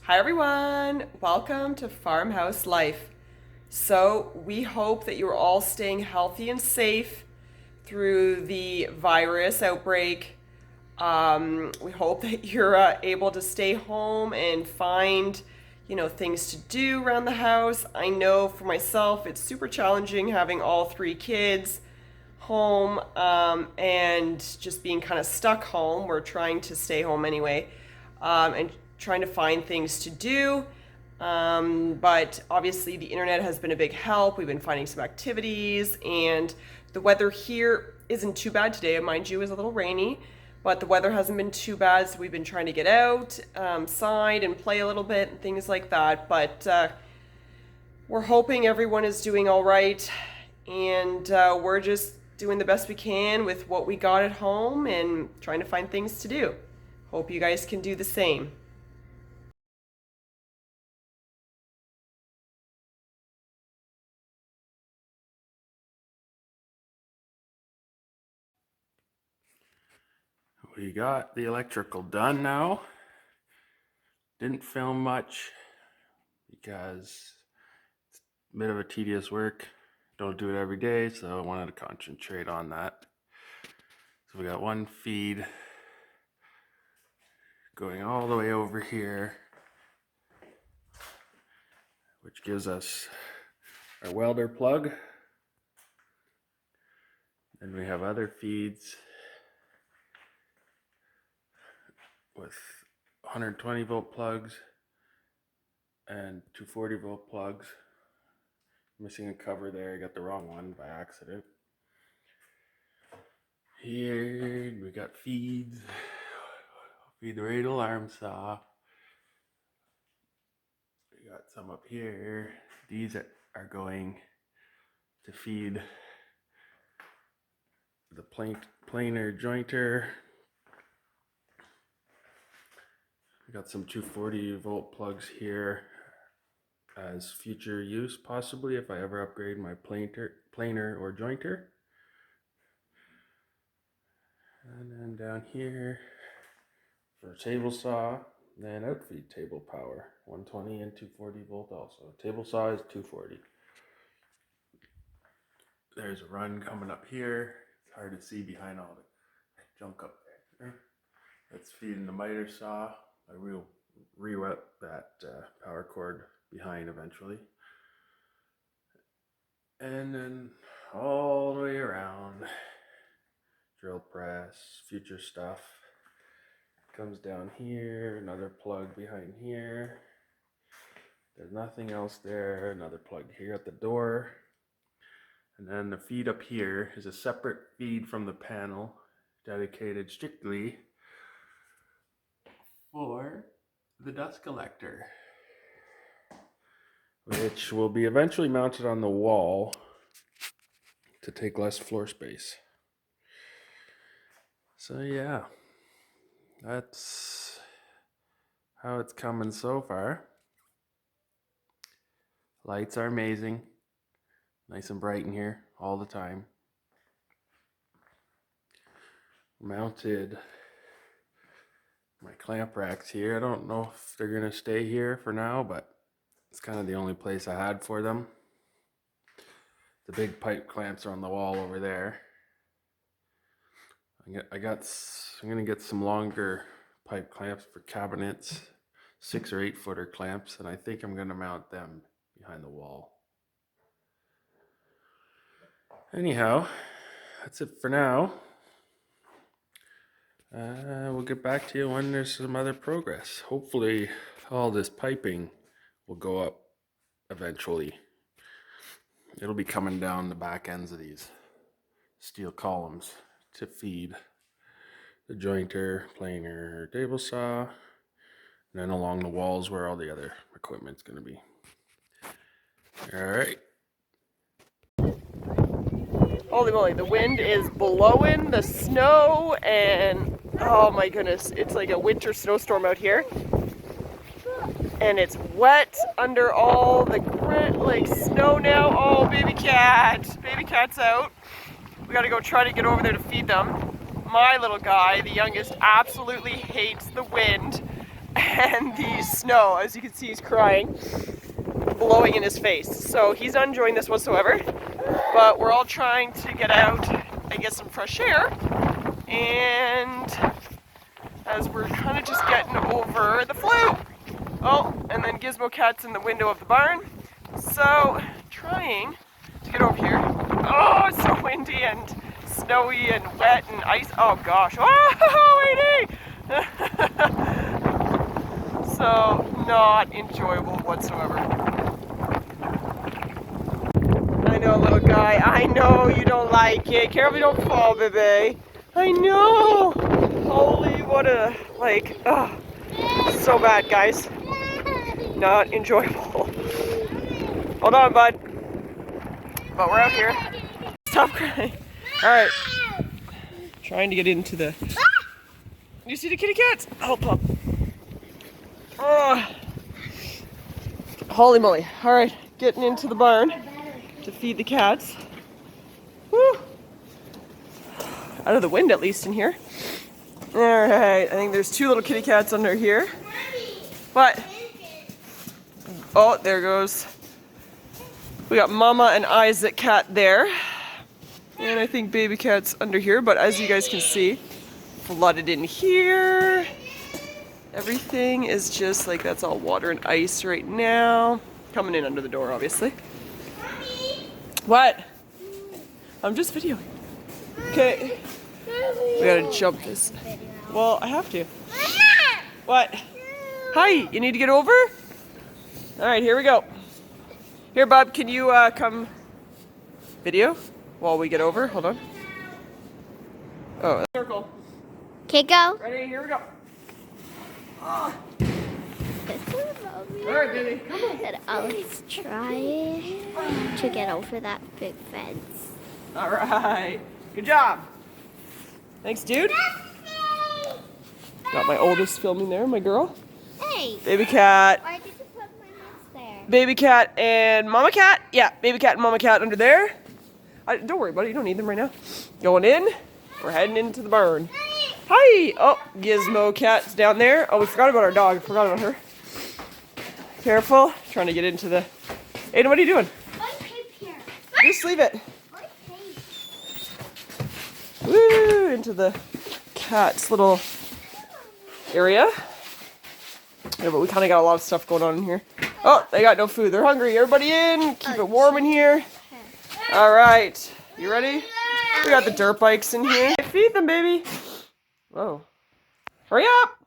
Hi everyone, welcome to Farmhouse Life. So we hope that you're all staying healthy and safe through the virus outbreak. We hope that you're able to stay home and find, things to do around the house. I know for myself, it's super challenging having all three kids home and just being kind of stuck home. We're trying to stay home anyway, and trying to find things to do. But obviously, the internet has been a big help. We've been finding some activities, and the weather here isn't too bad today. Mind you, it was a little rainy, but the weather hasn't been too bad. So we've been trying to get outside and play a little bit and things like that. But we're hoping everyone is doing all right, and we're just doing the best we can with what we got at home and trying to find things to do. Hope you guys can do the same. We got the electrical done now. Didn't film much because it's a bit of a tedious work. Don't do it every day, so I wanted to concentrate on that. So we got one feed going all the way over here, which gives us our welder plug. Then we have other feeds with 120 volt plugs and 240 volt plugs. Missing a cover there, I got the wrong one by accident. Here we got feeds. Feed the rate alarm saw. We got some up here. These are going to feed the planer jointer. We got some 240 volt plugs here as future use, possibly if I ever upgrade my planer or jointer. And then down here for table saw, then outfeed table power, 120 and 240 volt also. Table saw is 240. There's a run coming up here. It's hard to see behind all the junk up there. That's feeding the miter saw. I will reroute that power cord behind eventually. And then all the way around, drill press, future stuff. Comes down here, another plug behind here. There's nothing else there, another plug here at the door. And then the feed up here is a separate feed from the panel, dedicated strictly for the dust collector, which will be eventually mounted on the wall to take less floor space. So yeah, that's how it's coming so far. Lights are amazing. Nice and bright in here all the time. Mounted my clamp racks here. I don't know if they're gonna stay here for now, but it's kind of the only place I had for them. The big pipe clamps are on the wall over there. I'm gonna get some longer pipe clamps for cabinets, 6 or 8 footer clamps, and I think I'm gonna mount them behind the wall. Anyhow, that's it for now. We'll get back to you when there's some other progress. Hopefully all this piping will go up eventually. It'll be coming down the back ends of these steel columns to feed the jointer, planer, table saw, and then along the walls where all the other equipment's going to be. All right. Holy moly, the wind is blowing the snow, and oh my goodness, it's like a winter snowstorm out here. And it's wet under all the snow now. Oh, baby cat's out. We gotta go try to get over there to feed them. My little guy, the youngest, absolutely hates the wind. and the snow, as you can see, he's crying, blowing in his face. So he's not enjoying this whatsoever, but we're all trying to get out and get some fresh air. And as we're kind of just getting over the flu. Oh, and then Gizmo Cat's in the window of the barn. So trying to get over here. Oh, it's so windy and snowy and wet and ice. Oh gosh. Oh, Edie! So not enjoyable whatsoever. I know, little guy. I know you don't like it. Careful you don't fall, baby. I know. Holy, what a, like, so bad, guys. Not enjoyable. Hold on, bud. But we're out here. Stop crying. All right. Trying to get into the... You see the kitty cats? Help up. Oh. Holy moly. All right. Getting into the barn to feed the cats. Woo. Out of the wind, at least, in here. All right. I think there's 2 little kitty cats under here. What? Oh, there goes. We got Mama and Isaac cat there. And I think baby cat's under here. But as you guys can see, flooded in here. Everything is just like, that's all water and ice right now. Coming in under the door, obviously. What? I'm just videoing. Okay. We gotta jump this. Well, I have to. What? Hi, you need to get over? All right, here we go. Here, Bob, can you come video while we get over? Hold on. Oh, circle. Okay, go. Ready? Here we go. Oh. All right, baby, come on. And Alex try to get over that big fence. All right. Good job. Thanks, dude. Got my oldest filming there, my girl. Hey. Baby cat. Why did you put my mouse there? Baby cat and mama cat. Yeah, baby cat and mama cat under there. Don't worry, buddy. You don't need them right now. Going in. We're heading into the barn. Hi. Oh, Gizmo cat's down there. Oh, we forgot about our dog. Forgot about her. Careful. Trying to get into the... Aiden, what are you doing? Here. Just leave it. Woo! Into the cat's little area. Yeah, but we kind of got a lot of stuff going on in here. Oh, they got no food. They're hungry. Everybody in. Keep it warm in here. All right. You ready? We got the dirt bikes in here. Feed them, baby. Whoa. Hurry up.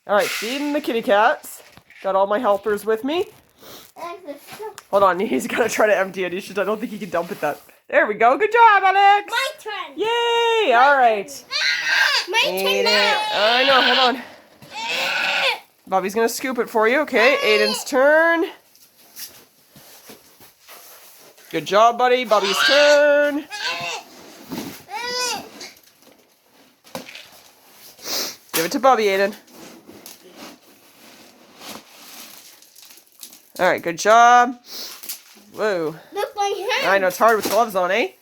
All right, feeding the kitty cats. Got all my helpers with me. Hold on, he's gonna try to empty it. I don't think he can dump it that. There we go. Good job, Alex. My turn. Yay! All right. My turn now. I know. Hold on. Bobby's gonna scoop it for you. Okay, Aiden's turn. Good job, buddy. Bobby's turn. Give it to Bobby, Aiden. All right, good job. Whoa. Look, my hand. I know, it's hard with gloves on, eh?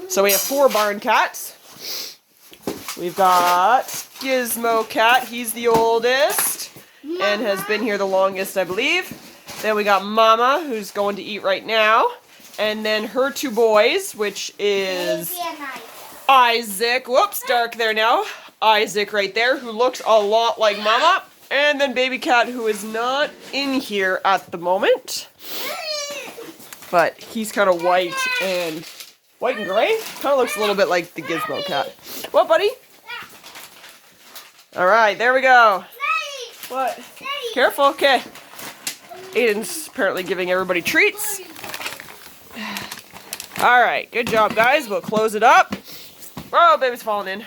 So we have 4 barn cats. We've got Gizmo Cat. He's the oldest and has been here the longest, I believe. Then we got Mama, who's going to eat right now. And then her 2 boys, which is Isaac. Whoops, dark there now. Isaac right there, who looks a lot like Mama. And then Baby Cat, who is not in here at the moment. But he's kind of white and gray. Kind of looks a little bit like the Gizmo Cat. What, buddy? All right, there we go. What? Careful, okay. Aiden's apparently giving everybody treats. All right, good job, guys. We'll close it up. Oh, baby's falling in.